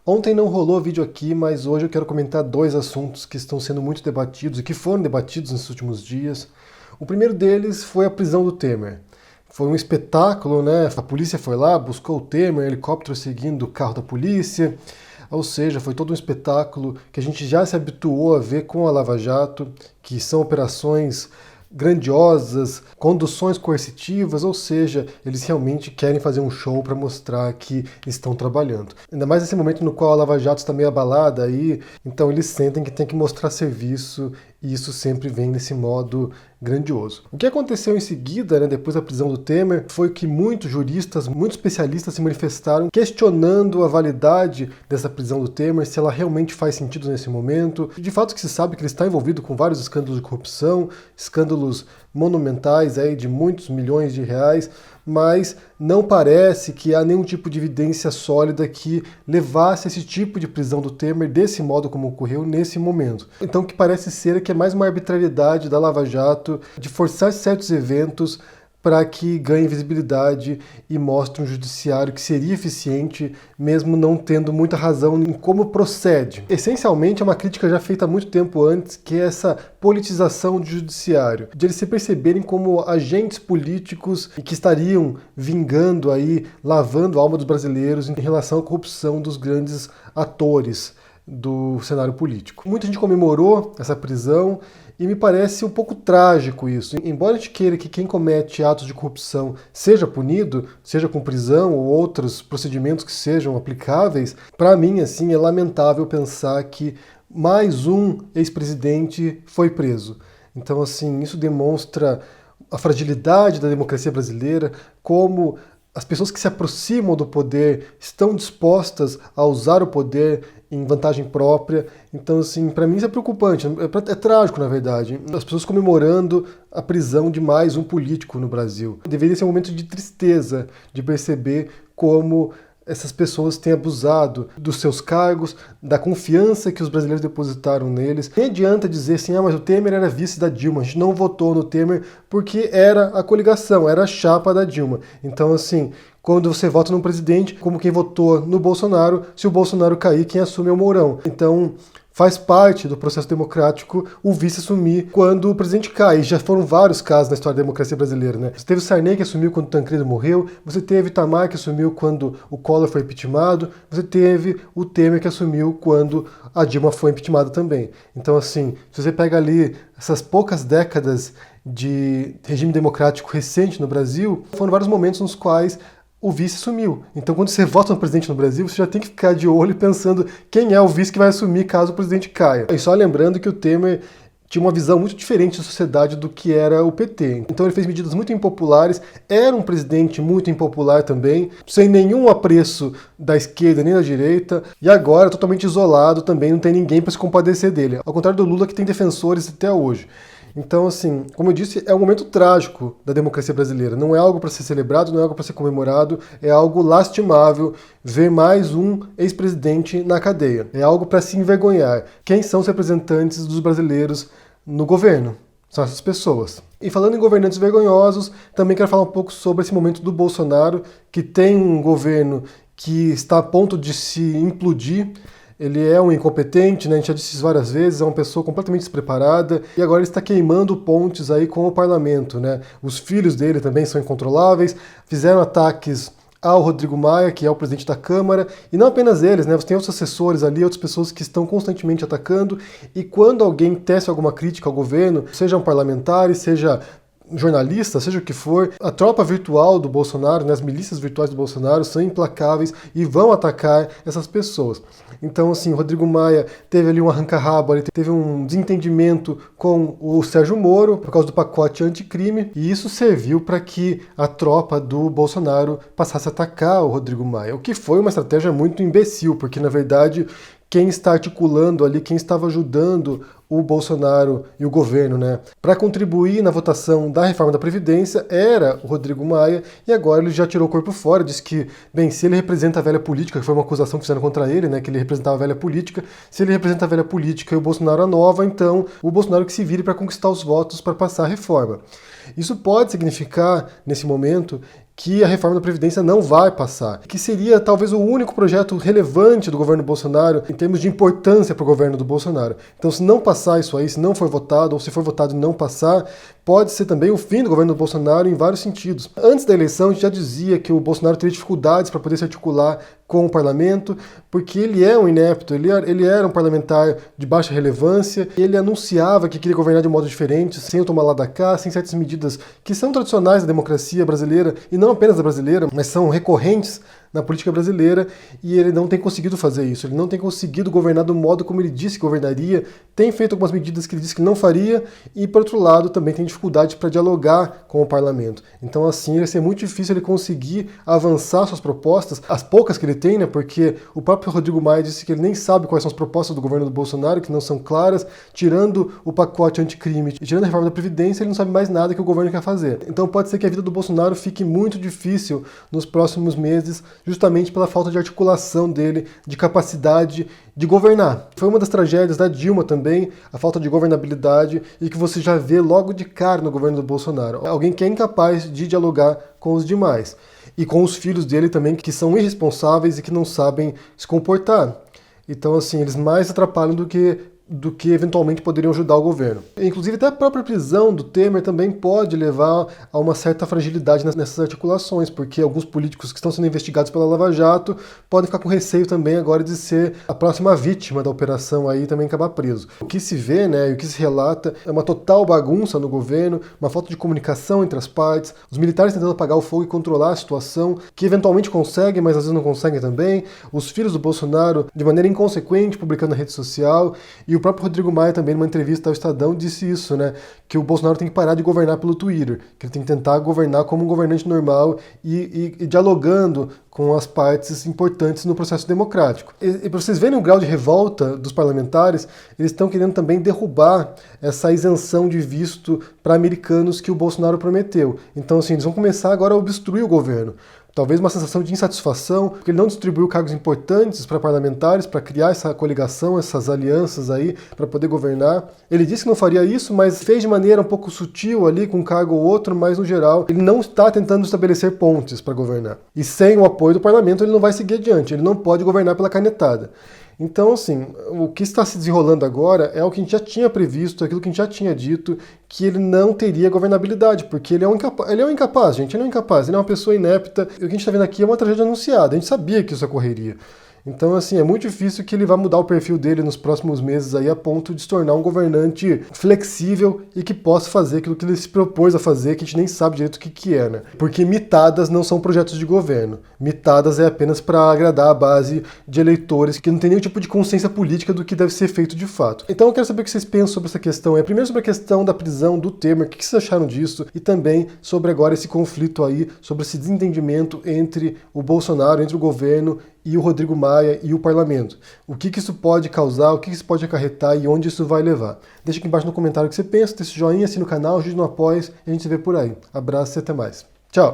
Ontem não rolou vídeo aqui, mas hoje eu quero comentar dois assuntos que estão sendo muito debatidos e que foram debatidos nesses últimos dias. O primeiro deles foi a prisão do Temer. Foi um espetáculo, né? A polícia foi lá, buscou o Temer, helicóptero seguindo o carro da polícia. Ou seja, foi todo um espetáculo que a gente já se habituou a ver com a Lava Jato, que são operações grandiosas, conduções coercitivas, ou seja, eles realmente querem fazer um show para mostrar que estão trabalhando. Ainda mais nesse momento no qual a Lava Jato está meio abalada aí, então eles sentem que tem que mostrar serviço e isso sempre vem nesse modo grandioso. O que aconteceu em seguida, né, depois da prisão do Temer, foi que muitos juristas, muitos especialistas se manifestaram questionando a validade dessa prisão do Temer, se ela realmente faz sentido nesse momento. De fato que se sabe que ele está envolvido com vários escândalos de corrupção, escândalos monumentais aí de muitos milhões de reais, mas não parece que há nenhum tipo de evidência sólida que levasse a esse tipo de prisão do Temer desse modo como ocorreu nesse momento. Então o que parece ser é que é mais uma arbitrariedade da Lava Jato de forçar certos eventos para que ganhe visibilidade e mostre um judiciário que seria eficiente, mesmo não tendo muita razão em como procede. Essencialmente, é uma crítica já feita há muito tempo antes, que é essa politização do judiciário, de eles se perceberem como agentes políticos e que estariam vingando aí, lavando a alma dos brasileiros em relação à corrupção dos grandes atores do cenário político. Muita gente comemorou essa prisão e me parece um pouco trágico isso. Embora a gente queira que quem comete atos de corrupção seja punido, seja com prisão ou outros procedimentos que sejam aplicáveis, para mim, assim, é lamentável pensar que mais um ex-presidente foi preso. Então, assim, isso demonstra a fragilidade da democracia brasileira, como as pessoas que se aproximam do poder estão dispostas a usar o poder em vantagem própria. Então, assim, para mim isso é preocupante, é trágico, na verdade. As pessoas comemorando a prisão de mais um político no Brasil. Deveria ser um momento de tristeza, de perceber como essas pessoas têm abusado dos seus cargos, da confiança que os brasileiros depositaram neles. Nem adianta dizer assim, mas o Temer era vice da Dilma, a gente não votou no Temer porque era a coligação, era a chapa da Dilma. Então, assim, quando você vota num presidente, como quem votou no Bolsonaro, se o Bolsonaro cair, quem assume é o Mourão. Então, faz parte do processo democrático o vice assumir quando o presidente cai. E já foram vários casos na história da democracia brasileira, né? Você teve o Sarney que assumiu quando o Tancredo morreu, você teve Itamar que assumiu quando o Collor foi impeachmentado, você teve o Temer que assumiu quando a Dilma foi impeachmentada também. Então, assim, se você pega ali essas poucas décadas de regime democrático recente no Brasil, foram vários momentos nos quais o vice sumiu. Então, quando você vota no presidente no Brasil, você já tem que ficar de olho pensando quem é o vice que vai assumir caso o presidente caia. E só lembrando que o Temer tinha uma visão muito diferente da sociedade do que era o PT. Então ele fez medidas muito impopulares, era um presidente muito impopular também, sem nenhum apreço da esquerda nem da direita, e agora totalmente isolado também, não tem ninguém para se compadecer dele. Ao contrário do Lula, que tem defensores até hoje. Então, assim, como eu disse, é um momento trágico da democracia brasileira. Não é algo para ser celebrado, não é algo para ser comemorado, é algo lastimável ver mais um ex-presidente na cadeia. É algo para se envergonhar. Quem são os representantes dos brasileiros no governo? São essas pessoas. E falando em governantes vergonhosos, também quero falar um pouco sobre esse momento do Bolsonaro, que tem um governo que está a ponto de se implodir. Ele é um incompetente, né? A gente já disse isso várias vezes, é uma pessoa completamente despreparada e agora ele está queimando pontes aí com o parlamento, né? Os filhos dele também são incontroláveis, fizeram ataques ao Rodrigo Maia, que é o presidente da Câmara, e não apenas eles, né? Você tem outros assessores ali, outras pessoas que estão constantemente atacando, e quando alguém tece alguma crítica ao governo, sejam parlamentares, seja jornalista, seja o que for, a tropa virtual do Bolsonaro, né, as milícias virtuais do Bolsonaro são implacáveis e vão atacar essas pessoas. Então, assim, o Rodrigo Maia teve ali um arranca-rabo, teve um desentendimento com o Sérgio Moro por causa do pacote anticrime, e isso serviu para que a tropa do Bolsonaro passasse a atacar o Rodrigo Maia, o que foi uma estratégia muito imbecil, porque, na verdade, quem está articulando ali, quem estava ajudando o Bolsonaro e o governo, né, para contribuir na votação da reforma da Previdência era o Rodrigo Maia, e agora ele já tirou o corpo fora, disse que, bem, se ele representa a velha política, que foi uma acusação que fizeram contra ele, né, que ele representava a velha política, se ele representa a velha política e o Bolsonaro a nova, então o Bolsonaro que se vire para conquistar os votos para passar a reforma. Isso pode significar, nesse momento, que a reforma da Previdência não vai passar, que seria talvez o único projeto relevante do governo Bolsonaro em termos de importância para o governo do Bolsonaro. Então, se não passar isso aí, se não for votado, ou se for votado e não passar, pode ser também o fim do governo do Bolsonaro em vários sentidos. Antes da eleição, a gente já dizia que o Bolsonaro teria dificuldades para poder se articular com o parlamento, porque ele é um inepto, ele era um parlamentar de baixa relevância, ele anunciava que queria governar de modo diferente, sem o tomar lá da cá, sem certas medidas que são tradicionais da democracia brasileira, e não apenas da brasileira, mas são recorrentes na política brasileira, e ele não tem conseguido fazer isso, ele não tem conseguido governar do modo como ele disse que governaria, tem feito algumas medidas que ele disse que não faria, e por outro lado também tem dificuldade para dialogar com o parlamento. Então assim vai ser muito difícil ele conseguir avançar suas propostas, as poucas que ele tem, né, porque o próprio Rodrigo Maia disse que ele nem sabe quais são as propostas do governo do Bolsonaro, que não são claras, tirando o pacote anticrime e tirando a reforma da Previdência, ele não sabe mais nada que o governo quer fazer. Então pode ser que a vida do Bolsonaro fique muito difícil nos próximos meses, justamente pela falta de articulação dele, de capacidade de governar. Foi uma das tragédias da Dilma também, a falta de governabilidade, e que você já vê logo de cara no governo do Bolsonaro. Alguém que é incapaz de dialogar com os demais. E com os filhos dele também, que são irresponsáveis e que não sabem se comportar. Então, assim, eles mais atrapalham do que eventualmente poderiam ajudar o governo. Inclusive, até a própria prisão do Temer também pode levar a uma certa fragilidade nessas articulações, porque alguns políticos que estão sendo investigados pela Lava Jato podem ficar com receio também agora de ser a próxima vítima da operação aí e também acabar preso. O que se vê, né, e o que se relata é uma total bagunça no governo, uma falta de comunicação entre as partes, os militares tentando apagar o fogo e controlar a situação, que eventualmente conseguem, mas às vezes não conseguem também, os filhos do Bolsonaro de maneira inconsequente publicando na rede social, e o próprio Rodrigo Maia também, numa entrevista ao Estadão, disse isso, né? Que o Bolsonaro tem que parar de governar pelo Twitter, que ele tem que tentar governar como um governante normal e dialogando com as partes importantes no processo democrático. E para vocês verem o grau de revolta dos parlamentares, eles estão querendo também derrubar essa isenção de visto para americanos que o Bolsonaro prometeu. Então, assim, eles vão começar agora a obstruir o governo. Talvez uma sensação de insatisfação, porque ele não distribuiu cargos importantes para parlamentares, para criar essa coligação, essas alianças aí, para poder governar. Ele disse que não faria isso, mas fez de maneira um pouco sutil ali, com um cargo ou outro, mas no geral, ele não está tentando estabelecer pontes para governar. E sem o apoio do parlamento, ele não vai seguir adiante, ele não pode governar pela canetada. Então, assim, o que está se desenrolando agora é o que a gente já tinha previsto, aquilo que a gente já tinha dito, que ele não teria governabilidade, porque ele é um incapaz, gente, ele é um incapaz, ele é uma pessoa inepta, e o que a gente está vendo aqui é uma tragédia anunciada, a gente sabia que isso ocorreria. Então, assim, é muito difícil que ele vá mudar o perfil dele nos próximos meses aí a ponto de se tornar um governante flexível e que possa fazer aquilo que ele se propôs a fazer, que a gente nem sabe direito o que é, né? Porque mitadas não são projetos de governo. Mitadas é apenas para agradar a base de eleitores que não tem nenhum tipo de consciência política do que deve ser feito de fato. Então eu quero saber o que vocês pensam sobre essa questão. Primeiro sobre a questão da prisão do Temer, o que vocês acharam disso? E também sobre agora esse conflito aí, sobre esse desentendimento entre o Bolsonaro, entre o governo e o Rodrigo Maia e o parlamento. O que isso pode causar, o que isso pode acarretar e onde isso vai levar. Deixa aqui embaixo no comentário o que você pensa, deixa o joinha, assina o canal, ajude no apoio e a gente se vê por aí. Abraço e até mais. Tchau!